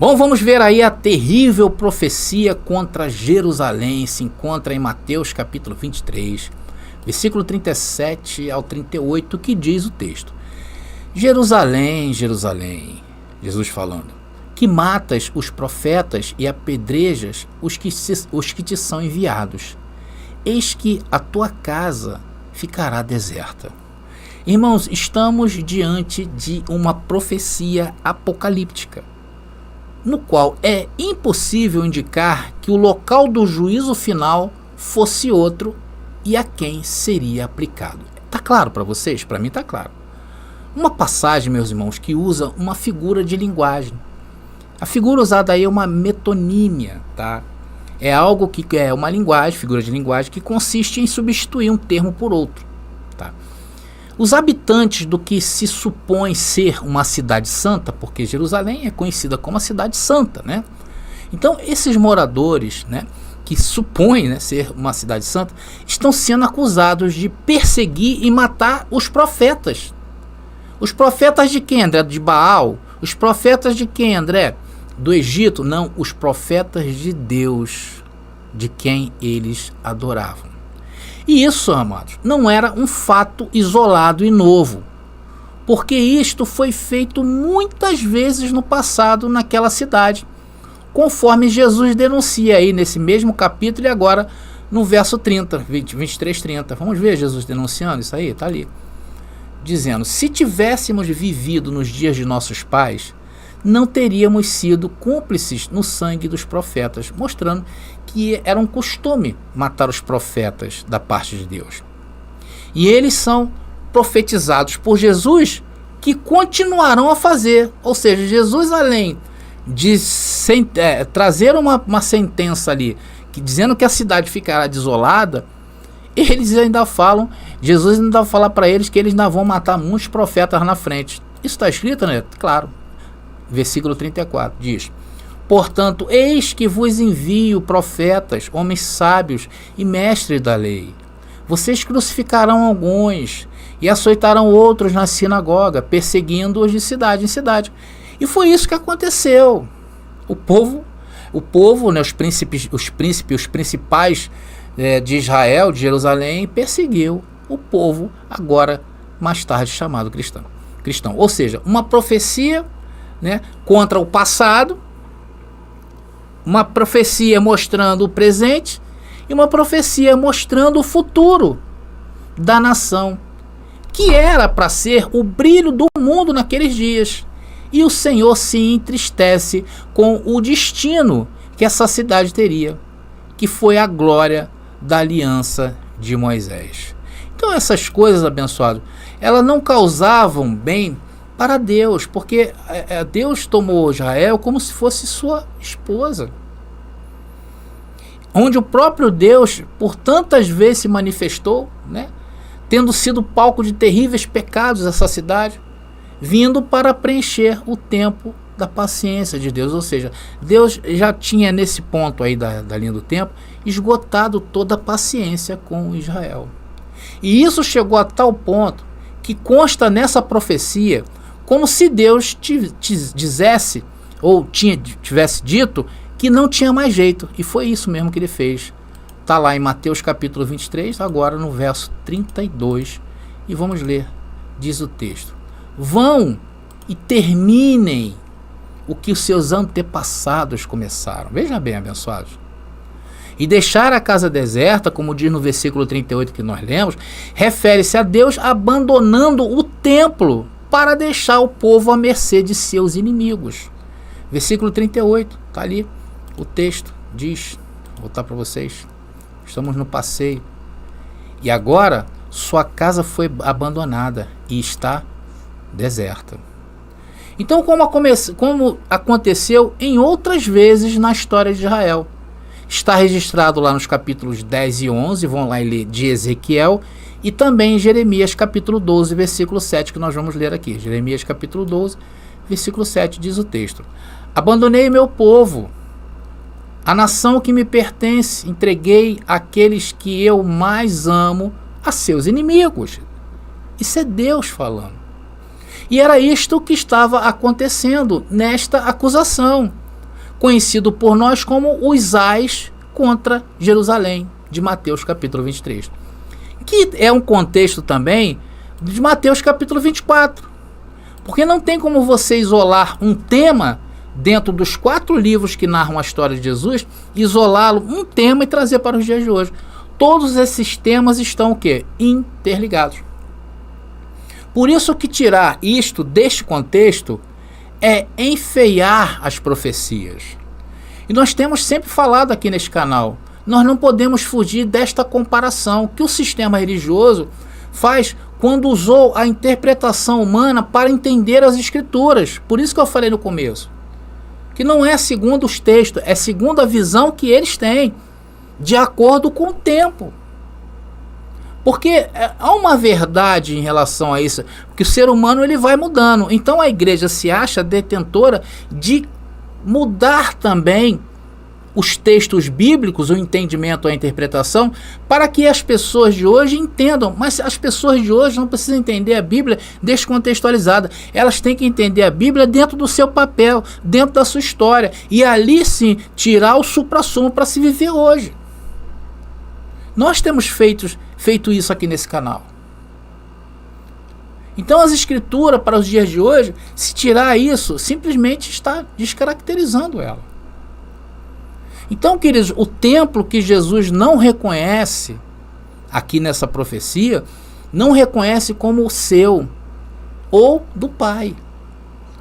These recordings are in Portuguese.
Bom, vamos ver aí a terrível profecia contra Jerusalém. Se encontra em Mateus capítulo 23, versículo 37 ao 38, que diz o texto: Jerusalém, Jerusalém, Jesus falando, que matas os profetas e apedrejas os que te são enviados. Eis que a tua casa ficará deserta. Irmãos, estamos diante de uma profecia apocalíptica, no qual é impossível indicar que o local do juízo final fosse outro e a quem seria aplicado. Está claro para vocês? Para mim está claro. Uma passagem, meus irmãos, que usa uma figura de linguagem. A figura usada aí é uma metonímia, tá? É algo que é uma linguagem, figura de linguagem, que consiste em substituir um termo por outro, tá? Os habitantes do que se supõe ser uma cidade santa, porque Jerusalém é conhecida como a cidade santa, né? Então, esses moradores, né, que supõem, né, ser uma cidade santa, estão sendo acusados de perseguir e matar os profetas. Os profetas de quem, André? De Baal? Os profetas de quem, André? Do Egito? Não, os profetas de Deus, de quem eles adoravam. E isso, amados, não era um fato isolado e novo, porque isto foi feito muitas vezes no passado naquela cidade, conforme Jesus denuncia aí nesse mesmo capítulo e agora no verso 30, 23, 30. Vamos ver Jesus denunciando isso aí? Está ali. Dizendo: se tivéssemos vivido nos dias de nossos pais, não teríamos sido cúmplices no sangue dos profetas, mostrando que era um costume matar os profetas da parte de Deus. E eles são profetizados por Jesus, que continuarão a fazer. Ou seja, Jesus, além de trazer uma sentença ali, dizendo que a cidade ficará desolada, eles ainda falam, Jesus ainda fala para eles que eles ainda vão matar muitos profetas na frente. Isso está escrito, né? Claro. Versículo 34 diz: portanto, eis que vos envio profetas, homens sábios e mestres da lei. Vocês crucificarão alguns e açoitarão outros na sinagoga, perseguindo-os de cidade em cidade. E foi isso que aconteceu. O povo, né, os principais de Israel, de Jerusalém, perseguiu o povo, agora mais tarde chamado cristão. Ou seja, uma profecia, né, contra o passado, uma profecia mostrando o presente e uma profecia mostrando o futuro da nação, que era para ser o brilho do mundo naqueles dias. E o Senhor se entristece com o destino que essa cidade teria, que foi a glória da aliança de Moisés. Então essas coisas, abençoados, elas não causavam bem para Deus, porque Deus tomou Israel como se fosse sua esposa, onde o próprio Deus por tantas vezes se manifestou, né, tendo sido palco de terríveis pecados essa cidade, vindo para preencher o tempo da paciência de Deus. Ou seja, Deus já tinha nesse ponto aí da linha do tempo esgotado toda a paciência com Israel. E isso chegou a tal ponto que consta nessa profecia como se Deus dissesse ou tivesse dito que não tinha mais jeito. E foi isso mesmo que ele fez. Está lá em Mateus capítulo 23, agora no verso 32. E vamos ler. Diz o texto: vão e terminem o que os seus antepassados começaram. Veja bem, abençoados. E deixar a casa deserta, como diz no versículo 38 que nós lemos, refere-se a Deus abandonando o templo para deixar o povo à mercê de seus inimigos. Versículo 38, está ali. O texto diz, vou voltar para vocês, estamos no passeio. E agora sua casa foi abandonada e está deserta. Então, como aconteceu em outras vezes na história de Israel, está registrado lá nos capítulos 10 e 11, vão lá e ler de Ezequiel, e também em Jeremias capítulo 12, versículo 7, que nós vamos ler aqui. Jeremias capítulo 12, versículo 7 diz o texto: abandonei meu povo, a nação que me pertence, entreguei aqueles que eu mais amo a seus inimigos. Isso é Deus falando. E era isto que estava acontecendo nesta acusação. conhecido por nós como os ais contra Jerusalém, de Mateus capítulo 23. Que é um contexto também de Mateus capítulo 24. Porque não tem como você isolar um tema dentro dos 4 livros que narram a história de Jesus, isolá-lo um tema e trazer para os dias de hoje. Todos esses temas estão o quê? Interligados. Por isso que tirar isto deste contexto é enfeiar as profecias. E nós temos sempre falado aqui neste canal, nós não podemos fugir desta comparação que o sistema religioso faz quando usou a interpretação humana para entender as escrituras. Por isso que eu falei no começo, que não é segundo os textos, é segundo a visão que eles têm, de acordo com o tempo. Porque há uma verdade em relação a isso, que o ser humano ele vai mudando. Então a igreja se acha detentora de mudar também os textos bíblicos, o entendimento, a interpretação, para que as pessoas de hoje entendam. Mas as pessoas de hoje não precisam entender a Bíblia descontextualizada. Elas têm que entender a Bíblia dentro do seu papel, dentro da sua história. E ali sim, tirar o suprassumo para se viver hoje. Nós temos feito isso aqui nesse canal. Então as escrituras para os dias de hoje, se tirar isso, simplesmente está descaracterizando ela. Então, queridos, o templo que Jesus não reconhece, aqui nessa profecia, não reconhece como o seu ou do Pai.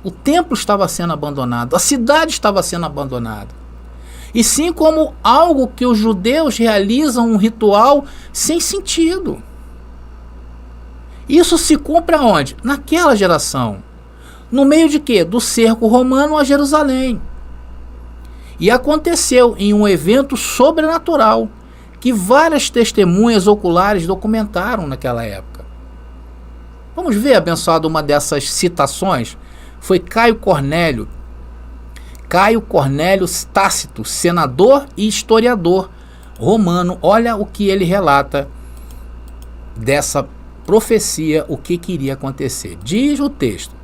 O templo estava sendo abandonado, a cidade estava sendo abandonada. E sim como algo que os judeus realizam, um ritual sem sentido. Isso se cumpre aonde? Naquela geração. No meio de quê? Do cerco romano a Jerusalém. E aconteceu em um evento sobrenatural que várias testemunhas oculares documentaram naquela época. Vamos ver, abençoado, uma dessas citações. Foi Caio Cornélio Tácito, senador e historiador romano. Olha o que ele relata dessa profecia, o que iria acontecer. Diz o texto: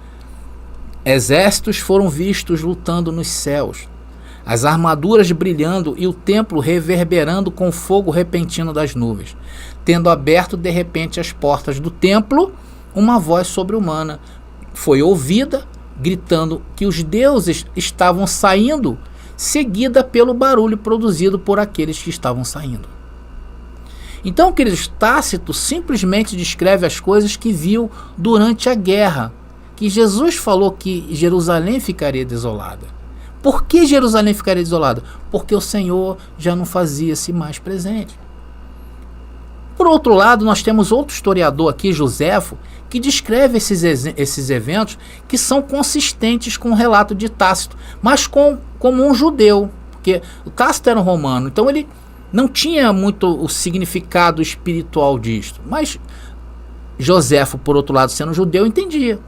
exércitos foram vistos lutando nos céus, as armaduras brilhando e o templo reverberando com o fogo repentino das nuvens. Tendo aberto de repente as portas do templo, uma voz sobre-humana foi ouvida, gritando que os deuses estavam saindo, seguida pelo barulho produzido por aqueles que estavam saindo. Então, queridos, Tácito simplesmente descreve as coisas que viu durante a guerra, que Jesus falou que Jerusalém ficaria desolada. Por que Jerusalém ficaria desolada? Porque o Senhor já não fazia-se mais presente. Por outro lado, nós temos outro historiador aqui, Joséfo, que descreve esses eventos que são consistentes com o relato de Tácito, mas como um judeu, porque o Tácito era um romano, então ele não tinha muito o significado espiritual disto, mas Joséfo, por outro lado, sendo judeu, entendia.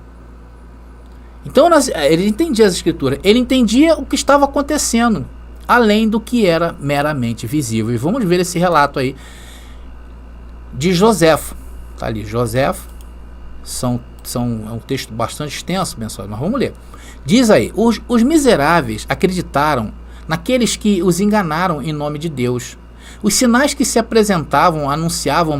Então ele entendia as escrituras, ele entendia o que estava acontecendo, além do que era meramente visível. E vamos ver esse relato aí de Joséfo. Está ali, Joséfo. É um texto bastante extenso, abençoado, mas vamos ler. Diz aí: os miseráveis acreditaram naqueles que os enganaram em nome de Deus. Os sinais que se apresentavam anunciavam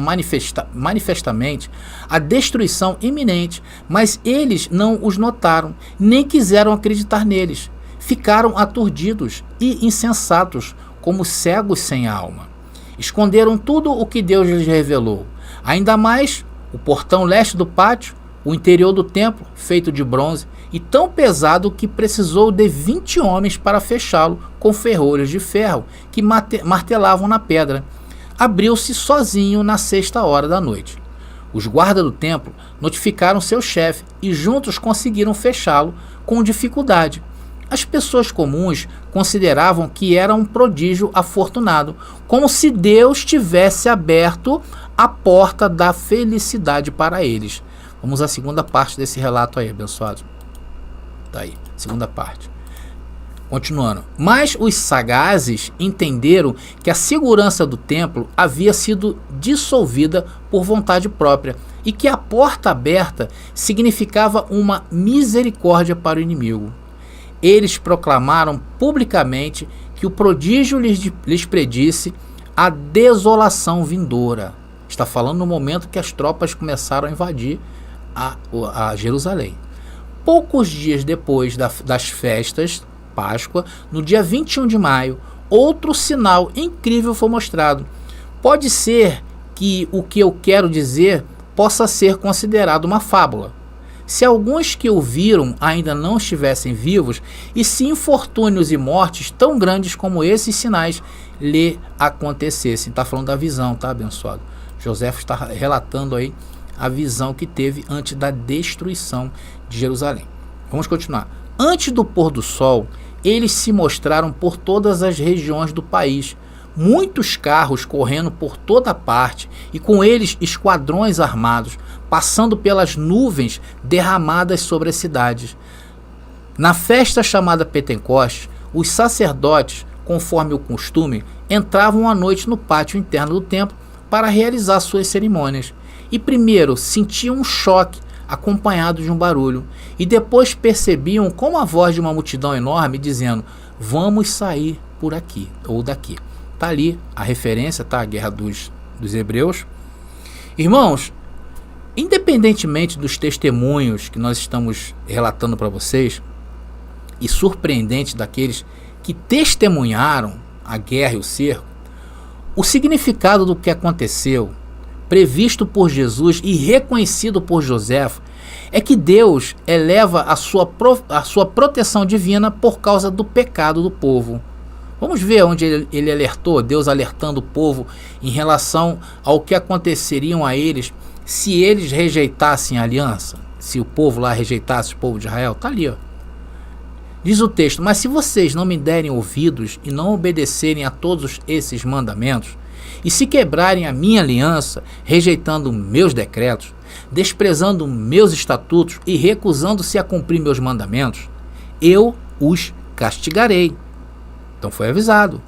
manifestamente a destruição iminente, mas eles não os notaram, nem quiseram acreditar neles. Ficaram aturdidos e insensatos, como cegos sem alma. Esconderam tudo o que Deus lhes revelou. Ainda mais o portão leste do pátio, o interior do templo, feito de bronze, e tão pesado que precisou de 20 homens para fechá-lo com ferrolhos de ferro que martelavam na pedra. Abriu-se sozinho na 6ª da noite. Os guardas do templo notificaram seu chefe e juntos conseguiram fechá-lo com dificuldade. As pessoas comuns consideravam que era um prodígio afortunado, como se Deus tivesse aberto a porta da felicidade para eles. Vamos à segunda parte desse relato aí, abençoado. Tá aí, segunda parte. Continuando. Mas os sagazes entenderam que a segurança do templo havia sido dissolvida por vontade própria e que a porta aberta significava uma misericórdia para o inimigo. eles proclamaram publicamente que o prodígio lhes predisse a desolação vindoura. Está falando no momento que as tropas começaram a invadir a Jerusalém. Poucos dias depois das festas, Páscoa, no dia 21 de maio, outro sinal incrível foi mostrado. Pode ser que o que eu quero dizer possa ser considerado uma fábula. Se alguns que o viram ainda não estivessem vivos, e se infortúnios e mortes tão grandes como esses sinais lhe acontecessem. Está falando da visão, tá, abençoado? José está relatando aí a visão que teve antes da destruição de Jerusalém. Vamos continuar. Antes do pôr do sol, eles se mostraram por todas as regiões do país, muitos carros correndo por toda parte, e com eles esquadrões armados, passando pelas nuvens derramadas sobre as cidades. Na festa chamada Pentecostes, os sacerdotes, conforme o costume, entravam à noite no pátio interno do templo para realizar suas cerimônias. E primeiro sentiam um choque acompanhado de um barulho, e depois percebiam como a voz de uma multidão enorme dizendo: vamos sair por aqui ou daqui. Está ali a referência, tá? A guerra dos hebreus. Irmãos, independentemente dos testemunhos que nós estamos relatando para vocês, e surpreendente daqueles que testemunharam a guerra e o cerco, o significado do que aconteceu, previsto por Jesus e reconhecido por José, é que Deus eleva a sua proteção divina por causa do pecado do povo. Vamos ver onde ele alertou, Deus alertando o povo em relação ao que aconteceriam a eles se eles rejeitassem a aliança, se o povo lá rejeitasse o povo de Israel. Está ali, ó. Diz o texto: mas se vocês não me derem ouvidos e não obedecerem a todos esses mandamentos, e se quebrarem a minha aliança, rejeitando meus decretos, desprezando meus estatutos e recusando-se a cumprir meus mandamentos, eu os castigarei. Então foi avisado.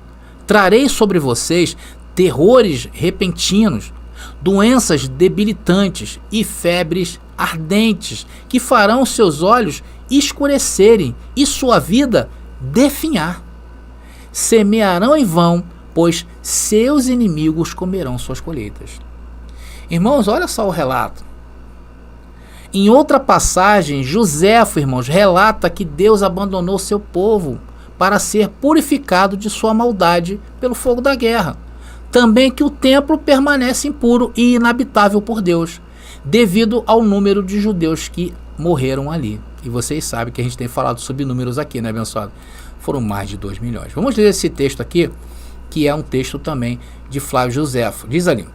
Trarei sobre vocês terrores repentinos, doenças debilitantes e febres ardentes, que farão seus olhos escurecerem e sua vida definhar. Semearão em vão, pois seus inimigos comerão suas colheitas. Irmãos, olha só o relato. Em outra passagem, Joséfo, irmãos, relata que Deus abandonou seu povo para ser purificado de sua maldade pelo fogo da guerra. Também que o templo permanece impuro e inabitável por Deus, devido ao número de judeus que morreram ali. E vocês sabem que a gente tem falado sobre números aqui, né, abençoado? Foram mais de 2 milhões. Vamos ler esse texto aqui, que é um texto também de Flávio Joséfo. Diz ali: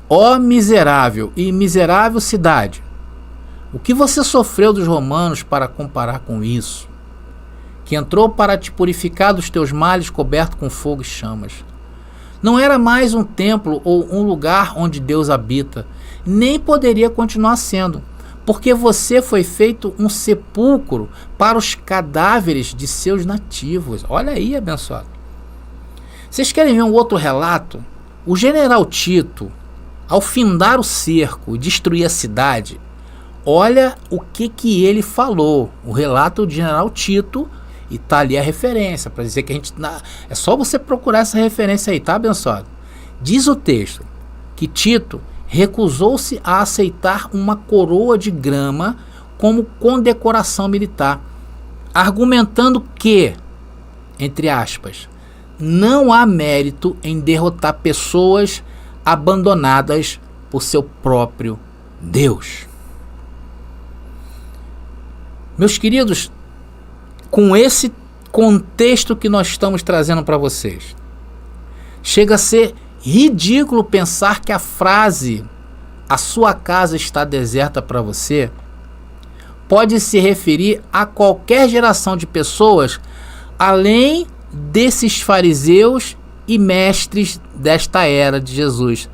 ó miserável e miserável cidade, o que você sofreu dos romanos para comparar com isso? Que entrou para te purificar dos teus males coberto com fogo e chamas. Não era mais um templo ou um lugar onde Deus habita, nem poderia continuar sendo, porque você foi feito um sepulcro para os cadáveres de seus nativos. Olha aí, abençoado. Vocês querem ver um outro relato? O general Tito, ao findar o cerco e destruir a cidade, olha o que ele falou. O relato do general Tito, e tá ali a referência, para dizer que a gente... É só você procurar essa referência aí, tá, abençoado? Diz o texto que Tito recusou-se a aceitar uma coroa de grama como condecoração militar, argumentando que, entre aspas, não há mérito em derrotar pessoas abandonadas por seu próprio Deus. Meus queridos, com esse contexto que nós estamos trazendo para vocês, chega a ser ridículo pensar que a frase "a sua casa está deserta" para você pode se referir a qualquer geração de pessoas além desses fariseus e mestres desta era de Jesus,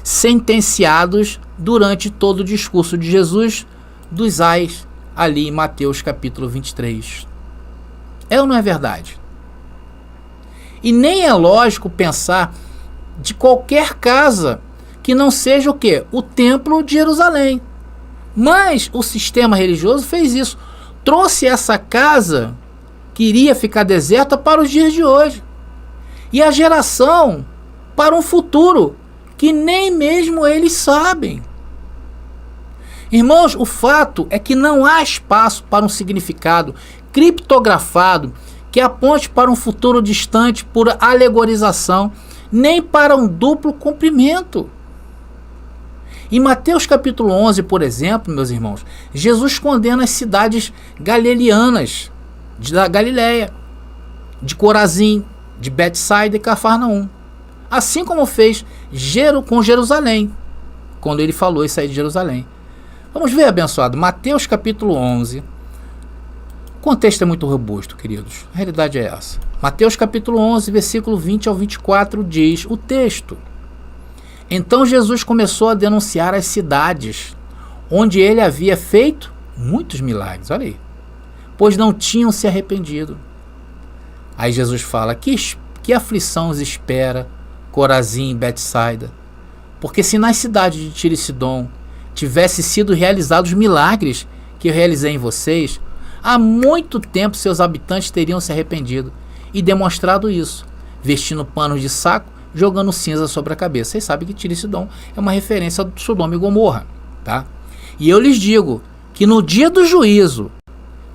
sentenciados durante todo o discurso de Jesus dos ais ali em Mateus capítulo 23. É ou não é verdade? E nem é lógico pensar de qualquer casa que não seja o quê? O templo de Jerusalém. Mas o sistema religioso fez isso. Trouxe essa casa que iria ficar deserta para os dias de hoje. E a geração para um futuro que nem mesmo eles sabem. Irmãos, o fato é que não há espaço para um significado criptografado que aponte para um futuro distante por alegorização, nem para um duplo cumprimento. Em Mateus capítulo 11, por exemplo, meus irmãos, Jesus condena as cidades galileanas da Galileia, de Corazim, de Betsaida e Cafarnaum, assim como fez com Jerusalém, quando ele falou isso aí de Jerusalém. Vamos ver, abençoado, Mateus capítulo 11. O contexto é muito robusto, queridos. A realidade é essa. Mateus capítulo 11, versículo 20 ao 24, diz o texto: Então Jesus começou a denunciar as cidades onde ele havia feito muitos milagres, olha aí, pois não tinham se arrependido. Aí Jesus fala, que aflição os espera, Corazim e Betsaida, porque se nas cidades de Tiro e Sidom tivessem sido realizados milagres que eu realizei em vocês, há muito tempo seus habitantes teriam se arrependido e demonstrado isso, vestindo panos de saco, jogando cinza sobre a cabeça. Vocês sabem que Tiro e Sidom é uma referência a Sodoma e Gomorra, tá? E eu lhes digo que no dia do juízo,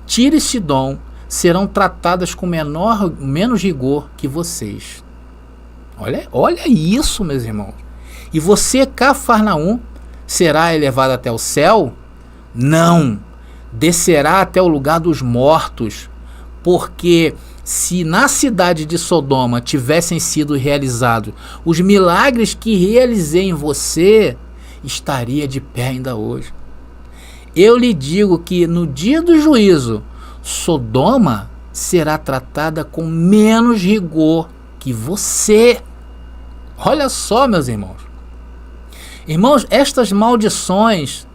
Tiro e Sidom serão tratadas com menos rigor que vocês. Olha isso, meus irmãos. E você, Cafarnaum, será elevado até o céu? Não, descerá até o lugar dos mortos, porque se na cidade de Sodoma tivessem sido realizados os milagres que realizei em você, estaria de pé ainda hoje. Eu lhe digo que no dia do juízo, Sodoma será tratada com menos rigor que você. Olha só, meus irmãos. Irmãos, estas maldições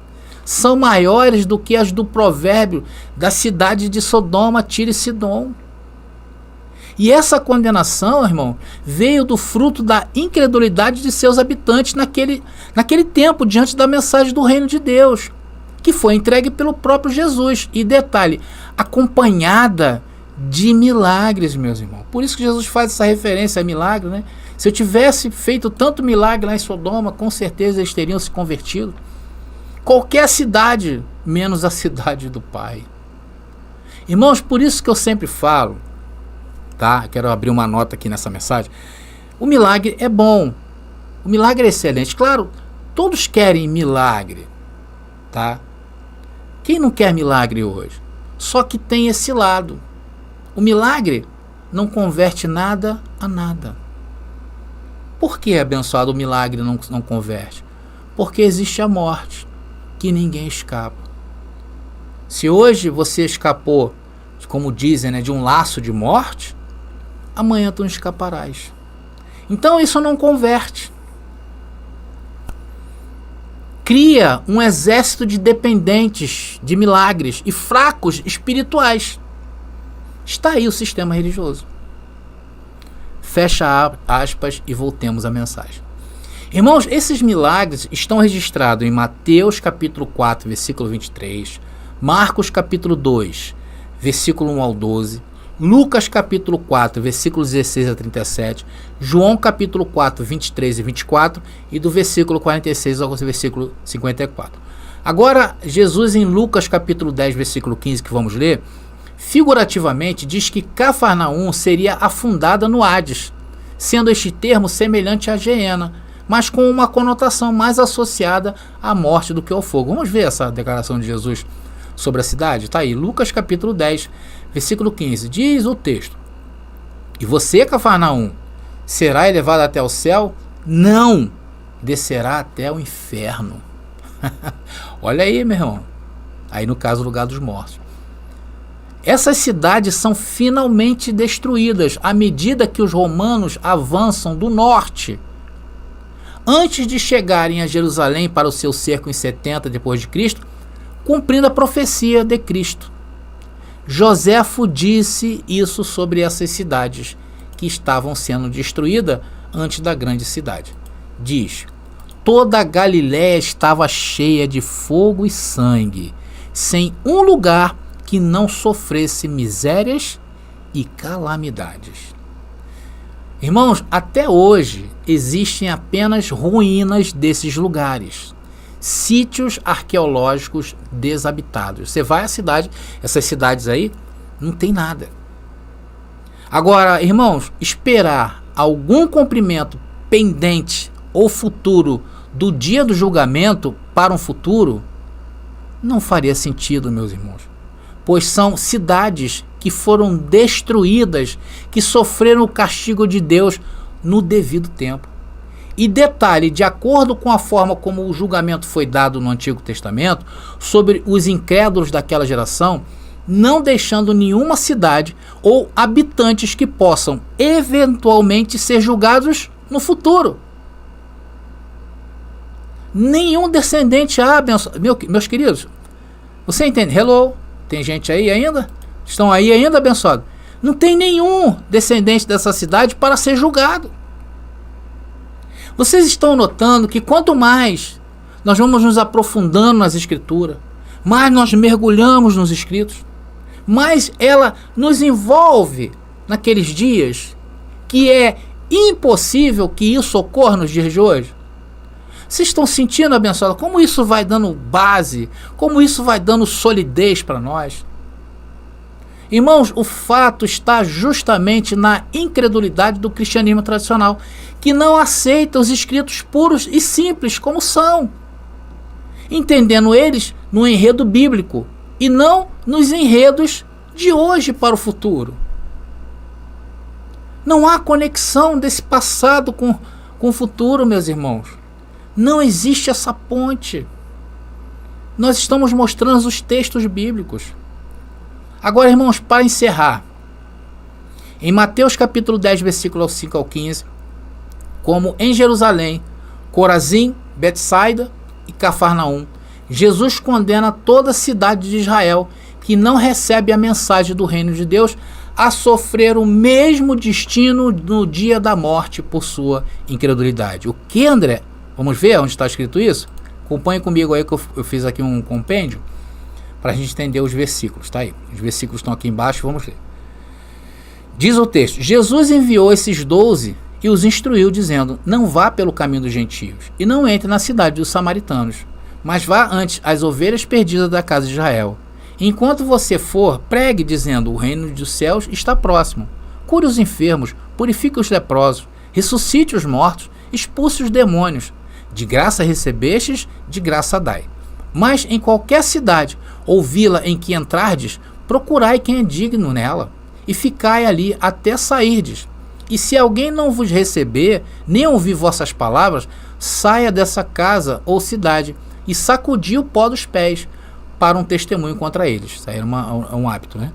são maiores do que as do provérbio da cidade de Sodoma, Tiro e Sidom. E essa condenação, irmão, veio do fruto da incredulidade de seus habitantes naquele tempo, diante da mensagem do reino de Deus, que foi entregue pelo próprio Jesus. E detalhe, acompanhada de milagres, meus irmãos. Por isso que Jesus faz essa referência a milagre, né? Se eu tivesse feito tanto milagre lá em Sodoma, com certeza eles teriam se convertido. Qualquer cidade, menos a cidade do Pai. Irmãos, por isso que eu sempre falo, tá? Quero abrir uma nota aqui nessa mensagem. O milagre é bom. O milagre é excelente. Claro, todos querem milagre, tá? Quem não quer milagre hoje? Só que tem esse lado. O milagre não converte nada a nada. Por que, abençoado, o milagre não converte? Porque existe a morte, que ninguém escapa. Se hoje você escapou, como dizem, né, de um laço de morte, amanhã tu não escaparás. Então isso não converte. Cria um exército de dependentes de milagres e fracos espirituais. Está aí o sistema religioso. Fecha aspas e voltemos à mensagem. Irmãos, esses milagres estão registrados em Mateus capítulo 4, versículo 23, Marcos capítulo 2, versículo 1 ao 12, Lucas capítulo 4, versículos 16 a 37, João capítulo 4, 23 e 24 e do versículo 46 ao versículo 54. Agora, Jesus em Lucas capítulo 10, versículo 15, que vamos ler, figurativamente diz que Cafarnaum seria afundada no Hades, sendo este termo semelhante à Geena, mas com uma conotação mais associada à morte do que ao fogo. Vamos ver essa declaração de Jesus sobre a cidade? Está aí, Lucas capítulo 10, versículo 15, diz o texto: E você, Cafarnaum, será elevado até o céu? Não, descerá até o inferno. Olha aí, meu irmão. Aí no caso, o lugar dos mortos. Essas cidades são finalmente destruídas à medida que os romanos avançam do norte. Antes de chegarem a Jerusalém para o seu cerco em 70 d.C., cumprindo a profecia de Cristo. Joséfo disse isso sobre essas cidades que estavam sendo destruídas antes da grande cidade. Diz: toda a Galiléia estava cheia de fogo e sangue, sem um lugar que não sofresse misérias e calamidades. Irmãos, até hoje existem apenas ruínas desses lugares, sítios arqueológicos desabitados. Você vai à cidade, essas cidades aí, não tem nada. Agora, irmãos, esperar algum cumprimento pendente ou futuro do dia do julgamento para um futuro não faria sentido, meus irmãos, pois são cidades que foram destruídas, que sofreram o castigo de Deus no devido tempo. E detalhe, de acordo com a forma como o julgamento foi dado no Antigo Testamento sobre os incrédulos daquela geração, não deixando nenhuma cidade ou habitantes que possam eventualmente ser julgados no futuro. Nenhum descendente abençoado. Meus queridos, você entende? Hello? Tem gente aí ainda? Estão aí ainda, abençoado? Não tem nenhum descendente dessa cidade para ser julgado. Vocês estão notando que quanto mais nós vamos nos aprofundando nas escrituras, mais nós mergulhamos nos escritos, mais ela nos envolve naqueles dias que é impossível que isso ocorra nos dias de hoje. Vocês estão sentindo, abençoado, como isso vai dando base, como isso vai dando solidez para nós? Irmãos, o fato está justamente na incredulidade do cristianismo tradicional, que não aceita os escritos puros e simples como são, entendendo eles no enredo bíblico e não nos enredos de hoje para o futuro. Não há conexão desse passado com o futuro, meus irmãos. Não existe essa ponte. Nós estamos mostrando os textos bíblicos. Agora, irmãos, para encerrar, em Mateus capítulo 10, versículo 5 ao 15, como em Jerusalém, Corazim, Betsaida e Cafarnaum, Jesus condena toda a cidade de Israel que não recebe a mensagem do reino de Deus a sofrer o mesmo destino no dia da morte por sua incredulidade. O que, André? Vamos ver onde está escrito isso? Acompanhe comigo aí que eu fiz aqui um compêndio para a gente entender os versículos, tá aí? Os versículos estão aqui embaixo, vamos ler. Diz o texto: Jesus enviou esses 12 e os instruiu, dizendo: não vá pelo caminho dos gentios e não entre na cidade dos samaritanos, mas vá antes às ovelhas perdidas da casa de Israel. Enquanto você for, pregue, dizendo: o reino dos céus está próximo. Cure os enfermos, purifique os leprosos, ressuscite os mortos, expulse os demônios. De graça recebestes, de graça dai. Mas em qualquer cidade ou vila em que entrardes, procurai quem é digno nela, e ficai ali até sairdes. E se alguém não vos receber, nem ouvir vossas palavras, saia dessa casa ou cidade, e sacudi o pó dos pés, para um testemunho contra eles. Isso aí é um hábito, né?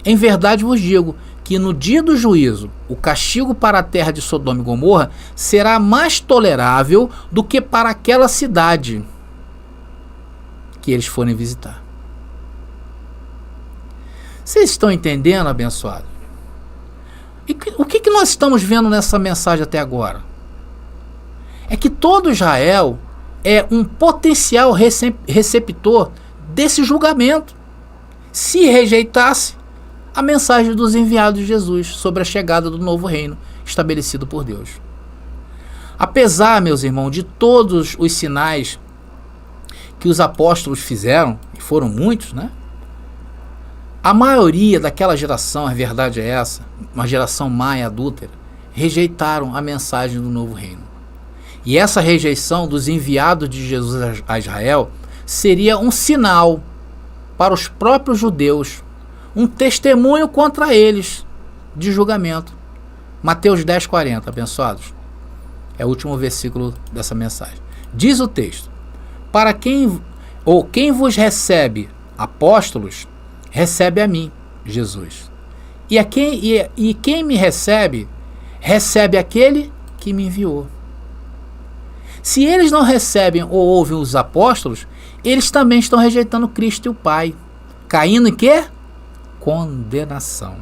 Em verdade vos digo que no dia do juízo, o castigo para a terra de Sodoma e Gomorra será mais tolerável do que para aquela cidade que eles forem visitar. Vocês estão entendendo, abençoado? E o que nós estamos vendo nessa mensagem até agora? É que todo Israel é um potencial receptor desse julgamento, se rejeitasse a mensagem dos enviados de Jesus sobre a chegada do novo reino estabelecido por Deus. Apesar, meus irmãos, de todos os sinais que os apóstolos fizeram, e foram muitos, né? A maioria daquela geração, a verdade é essa, uma geração má e adúltera, rejeitaram a mensagem do novo reino. E essa rejeição dos enviados de Jesus a Israel seria um sinal para os próprios judeus, um testemunho contra eles de julgamento. Mateus 10:40, abençoados. É o último versículo dessa mensagem. Diz o texto: para quem vos recebe apóstolos, recebe a mim, Jesus. E quem me recebe, recebe aquele que me enviou. Se eles não recebem ou ouvem os apóstolos, eles também estão rejeitando Cristo e o Pai, caindo em quê? Condenação.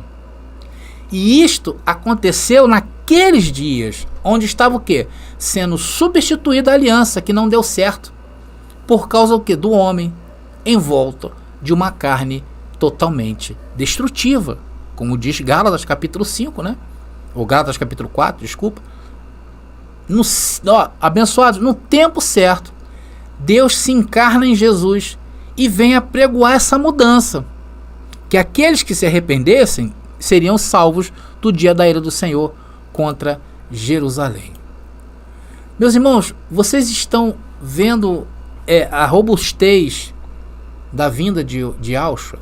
E isto aconteceu naqueles dias, onde estava o quê? Sendo substituída a aliança, que não deu certo, por causa do quê? Do homem, em volta de uma carne totalmente destrutiva, como diz Gálatas capítulo 5, né? Ou Gálatas capítulo 4, desculpa. Abençoados, no tempo certo, Deus se encarna em Jesus e vem apregoar essa mudança, que aqueles que se arrependessem seriam salvos do dia da ira do Senhor contra Jerusalém. Meus irmãos, vocês estão vendo a robustez da vinda de Yahushua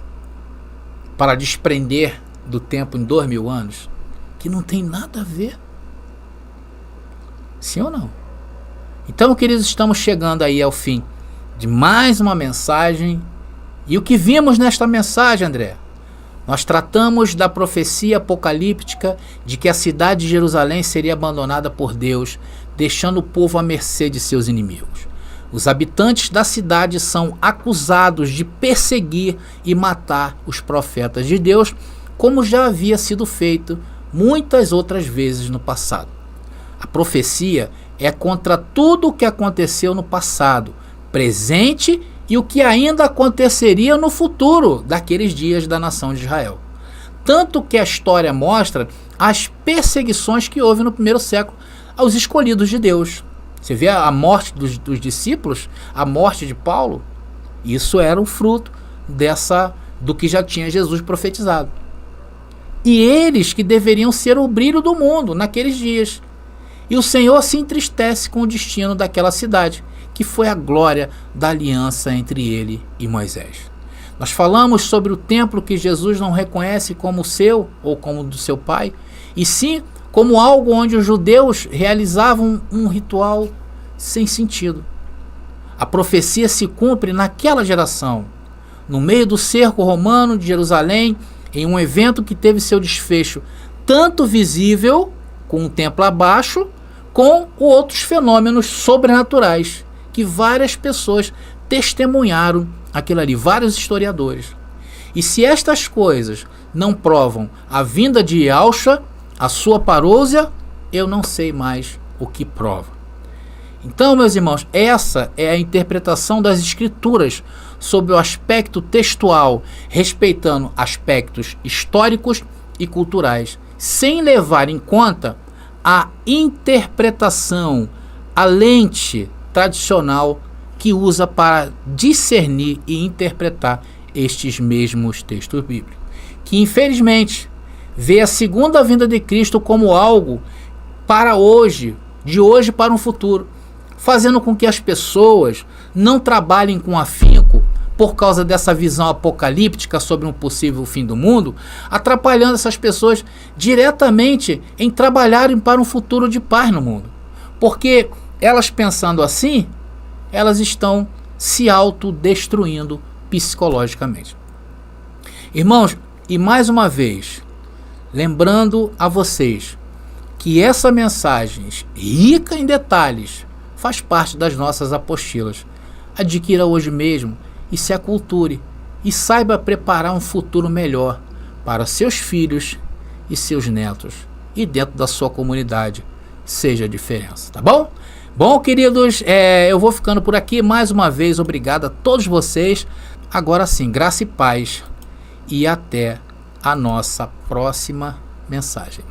para desprender do tempo em 2000 anos, que não tem nada a ver. Sim ou não? Então, queridos, estamos chegando aí ao fim de mais uma mensagem. E o que vimos nesta mensagem, André? Nós tratamos da profecia apocalíptica de que a cidade de Jerusalém seria abandonada por Deus, deixando o povo à mercê de seus inimigos. Os habitantes da cidade são acusados de perseguir e matar os profetas de Deus, como já havia sido feito muitas outras vezes no passado. A profecia é contra tudo o que aconteceu no passado, presente e o que ainda aconteceria no futuro daqueles dias da nação de Israel. Tanto que a história mostra as perseguições que houve no primeiro século aos escolhidos de Deus. Você vê a morte dos discípulos, a morte de Paulo, isso era um fruto do que já tinha Jesus profetizado. E eles que deveriam ser o brilho do mundo naqueles dias. E o Senhor se entristece com o destino daquela cidade, que foi a glória da aliança entre ele e Moisés. Nós falamos sobre o templo que Jesus não reconhece como seu ou como do seu pai, e sim como algo onde os judeus realizavam um ritual sem sentido. A profecia se cumpre naquela geração, no meio do cerco romano de Jerusalém, em um evento que teve seu desfecho tanto visível, com o templo abaixo, com outros fenômenos sobrenaturais, que várias pessoas testemunharam aquilo ali, vários historiadores. E se estas coisas não provam a vinda de Yahushua, a sua parousia, eu não sei mais o que prova. Então, meus irmãos, essa é a interpretação das Escrituras sobre o aspecto textual, respeitando aspectos históricos e culturais, sem levar em conta a interpretação, a lente tradicional que usa para discernir e interpretar estes mesmos textos bíblicos, que infelizmente vê a segunda vinda de Cristo como algo para hoje, de hoje para um futuro, fazendo com que as pessoas não trabalhem com afinco por causa dessa visão apocalíptica sobre um possível fim do mundo, atrapalhando essas pessoas diretamente em trabalharem para um futuro de paz no mundo. Porque elas pensando assim, elas estão se autodestruindo psicologicamente. Irmãos, e mais uma vez, lembrando a vocês que essa mensagem rica em detalhes faz parte das nossas apostilas. Adquira hoje mesmo e se aculture e saiba preparar um futuro melhor para seus filhos e seus netos e dentro da sua comunidade seja a diferença, tá bom? Bom, queridos, eu vou ficando por aqui. Mais uma vez, obrigado a todos vocês. Agora sim, graça e paz e até a nossa próxima mensagem.